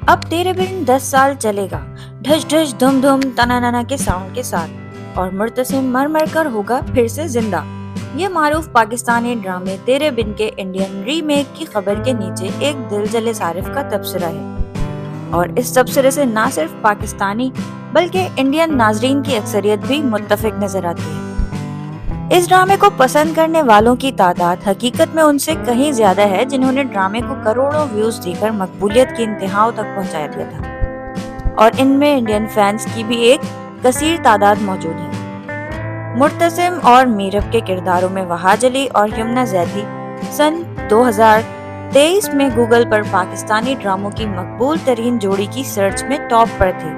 اب تیرے بن 10 سال چلے گا، ڈھش ڈھش دھم دھم تنانانا کے ساؤنڈ کے ساتھ، اور مرتسم مر مر کر ہوگا پھر سے زندہ۔ یہ معروف پاکستانی ڈرامے تیرے بن کے انڈین ری میک کی خبر کے نیچے ایک دل جلے صارف کا تبصرہ ہے، اور اس تبصرے سے نہ صرف پاکستانی بلکہ انڈین ناظرین کی اکثریت بھی متفق نظر آتی ہے۔ اس ڈرامے کو پسند کرنے والوں کی تعداد حقیقت میں ان سے کہیں زیادہ ہے جنہوں نے ڈرامے کو کروڑوں ویوز دے کر مقبولیت کی انتہاؤں تک پہنچا دیا تھا، اور ان میں انڈین فینس کی بھی ایک کثیر تعداد موجود ہے۔ مرتسم اور میرب کے کرداروں میں وہاج علی اور یمنا زیدی سن 2023 میں گوگل پر پاکستانی ڈراموں کی مقبول ترین جوڑی کی سرچ میں ٹاپ پر تھی۔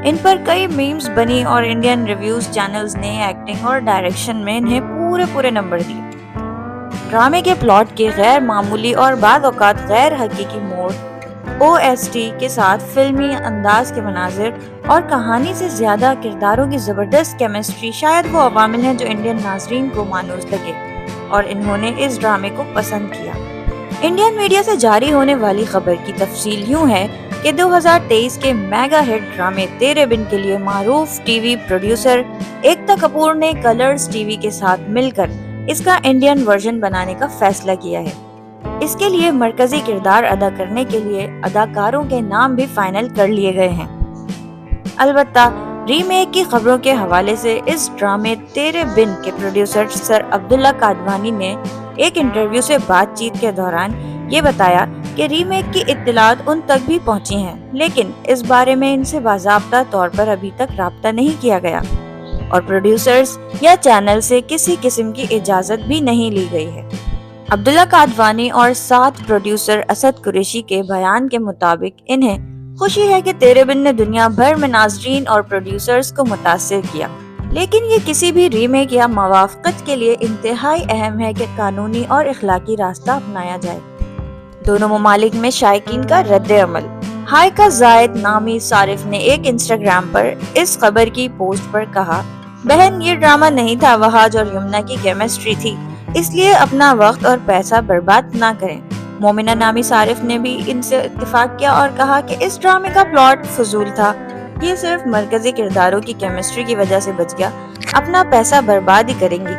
ان پر کئی میمز بنی اور انڈین ریویوز چینلز نے ایکٹنگ اور ڈائریکشن میں انہیں پورے نمبر دیے۔ ڈرامے کے پلاٹ کے غیر معمولی اور بعض اوقات غیر حقیقی موڑ، OST کے ساتھ فلمی انداز کے مناظر اور کہانی سے زیادہ کرداروں کی زبردست کیمسٹری شاید وہ عوامل ہیں جو انڈین ناظرین کو مانوس لگے اور انہوں نے اس ڈرامے کو پسند کیا۔ انڈین میڈیا سے جاری ہونے والی خبر کی تفصیل یوں ہے کہ 2023 کے میگا ہٹ ڈرامے تیرے بن کے لیے معروف ٹی وی پروڈیوسر ایکتا کپور نے کلرز ٹی وی کے ساتھ مل کر اس کا انڈین ورژن بنانے کا فیصلہ کیا ہے۔ اس کے لیے مرکزی کردار ادا کرنے کے لیے اداکاروں کے نام بھی فائنل کر لیے گئے ہیں۔ البتہ ری میک کی خبروں کے حوالے سے اس ڈرامے تیرے بن کے پروڈیوسر سر عبداللہ کادوانی نے ایک انٹرویو سے بات چیت کے دوران یہ بتایا کہ ری میک کی اطلاعات ان تک بھی پہنچی ہیں، لیکن اس بارے میں ان سے باضابطہ طور پر ابھی تک رابطہ نہیں کیا گیا اور پروڈیوسرز یا چینل سے کسی قسم کی اجازت بھی نہیں لی گئی ہے۔ عبداللہ کادوانی اور ساتھ پروڈیوسر اسد قریشی کے بیان کے مطابق انہیں خوشی ہے کہ تیرے بن نے دنیا بھر میں ناظرین اور پروڈیوسرز کو متاثر کیا، لیکن یہ کسی بھی ری میک یا موافقت کے لیے انتہائی اہم ہے کہ قانونی اور اخلاقی راستہ اپنایا جائے۔ دونوں ممالک میں شائقین کا رد عمل۔ ہائیکا زائد نامی صارف نے ایک انسٹاگرام پر اس خبر کی پوسٹ پر کہا، بہن یہ ڈرامہ نہیں تھا، وہاج اور یمنا کی کیمسٹری تھی، اس لیے اپنا وقت اور پیسہ برباد نہ کریں۔ مومنہ نامی صارف نے بھی ان سے اتفاق کیا اور کہا کہ اس ڈرامے کا پلاٹ فضول تھا، یہ صرف مرکزی کرداروں کی کیمسٹری کی وجہ سے بچ گیا، اپنا پیسہ برباد ہی کریں گی۔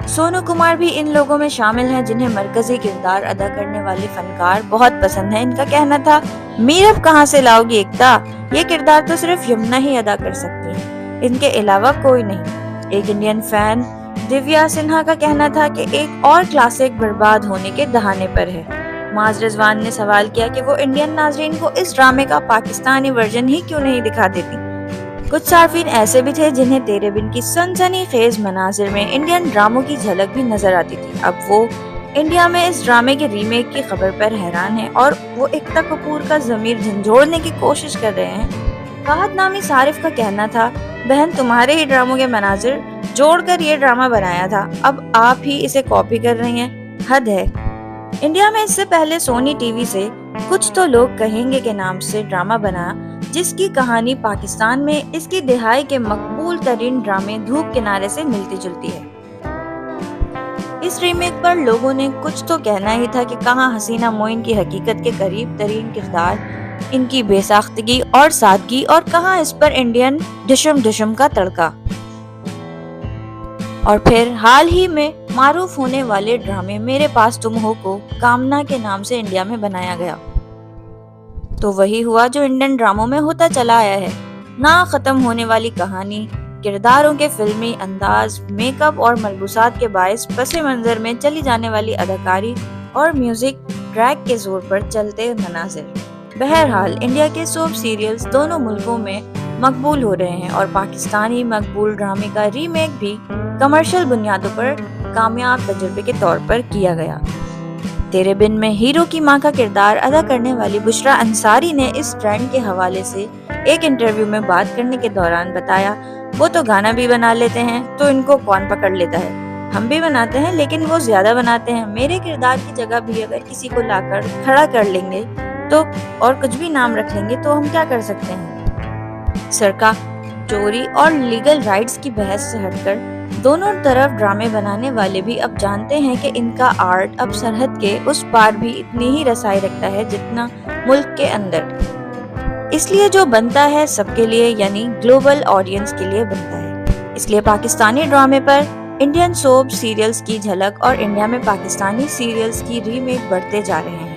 سونو کمار بھی ان لوگوں میں شامل ہیں جنہیں مرکزی کردار ادا کرنے والے فنکار بہت پسند ہیں۔ ان کا کہنا تھا، میرب کہاں سے لاؤ گی ایکتا، یہ کردار تو صرف یمنا ہی ادا کر سکتی ہیں، ان کے علاوہ کوئی نہیں۔ ایک انڈین فین دیویا سنہا کا کہنا تھا کہ ایک اور کلاسک برباد ہونے کے دہانے پر ہے۔ معاذ رضوان نے سوال کیا کہ وہ انڈین ناظرین کو اس ڈرامے کا پاکستانی ورژن ہی کیوں نہیں دکھا دیتی۔ کچھ صارفین ایسے بھی تھے جنہیں تیرے بن کی سنسنی خیز مناظر میں انڈین ڈراموں کی جھلک بھی نظر آتی تھی۔ اب وہ انڈیا میں اس ڈرامے کے ری میک کی خبر پر حیران ہیں اور وہ ایکتا کپور کا ضمیر جھنجھوڑنے کی کوشش کر رہے ہیں۔ فہد نامی صارف کا کہنا تھا، بہن تمہارے ہی ڈراموں کے مناظر جوڑ کر یہ ڈرامہ بنایا تھا، اب آپ ہی اسے کاپی کر رہی ہیں، حد ہے۔ انڈیا میں اس سے پہلے سونی ٹی وی سے کچھ تو لوگ کہیں گے کے نام سے ڈرامہ بنا، جس کی کہانی پاکستان میں اس کی دہائی کے مقبول ترین ڈرامے دھوپ کنارے سے ملتی جلتی ہے۔ اس ریمیک پر لوگوں نے کچھ تو کہنا ہی تھا کہ کہاں حسینہ معین کی حقیقت کے قریب ترین کردار، ان کی بے ساختگی اور سادگی، اور کہاں اس پر انڈین ڈشم کا تڑکا۔ اور پھر حال ہی میں معروف ہونے والے ڈرامے میرے پاس تم ہو کو کامنا کے نام سے انڈیا میں بنایا گیا، تو وہی ہوا جو انڈین ڈراموں میں ہوتا چلا آیا ہے، نہ ختم ہونے والی کہانی، کرداروں کے فلمی انداز، میک اپ اور ملبوسات کے باعث پس منظر میں چلی جانے والی اداکاری اور میوزک ٹریک کے زور پر چلتے مناظر۔ بہرحال انڈیا کے سوپ سیریلز دونوں ملکوں میں مقبول ہو رہے ہیں اور پاکستانی مقبول ڈرامے کا ری میک بھی کمرشل بنیادوں پر کامیاب تجربے کے طور پر کیا گیا۔ تیرے بن میں ہیرو کی ماں کا کردار ادا کرنے والی بشرا انصاری نے اس ٹرینڈ کے حوالے سے ایک انٹرویو میں بات کرنے کے دوران بتایا، وہ تو گانا بھی بنا لیتے ہیں تو ان کو کون پکڑ لیتا ہے، ہم بھی بناتے ہیں لیکن وہ زیادہ بناتے ہیں، میرے کردار کی جگہ بھی اگر کسی کو لا کر کھڑا کر لیں گے تو اور کچھ بھی نام رکھ لیں گے تو ہم کیا کر سکتے ہیں۔ سرقہ، چوری اور لیگل رائٹس کی بحث سے ہٹ کر دونوں طرف ڈرامے بنانے والے بھی اب جانتے ہیں کہ ان کا آرٹ اب سرحد کے اس پار بھی اتنی ہی رسائی رکھتا ہے جتنا ملک کے اندر، اس لیے جو بنتا ہے سب کے لیے یعنی گلوبل آڈینس کے لیے بنتا ہے۔ اس لیے پاکستانی ڈرامے پر انڈین سوپ سیریلز کی جھلک اور انڈیا میں پاکستانی سیریلز کی ریمیک بڑھتے جا رہے ہیں۔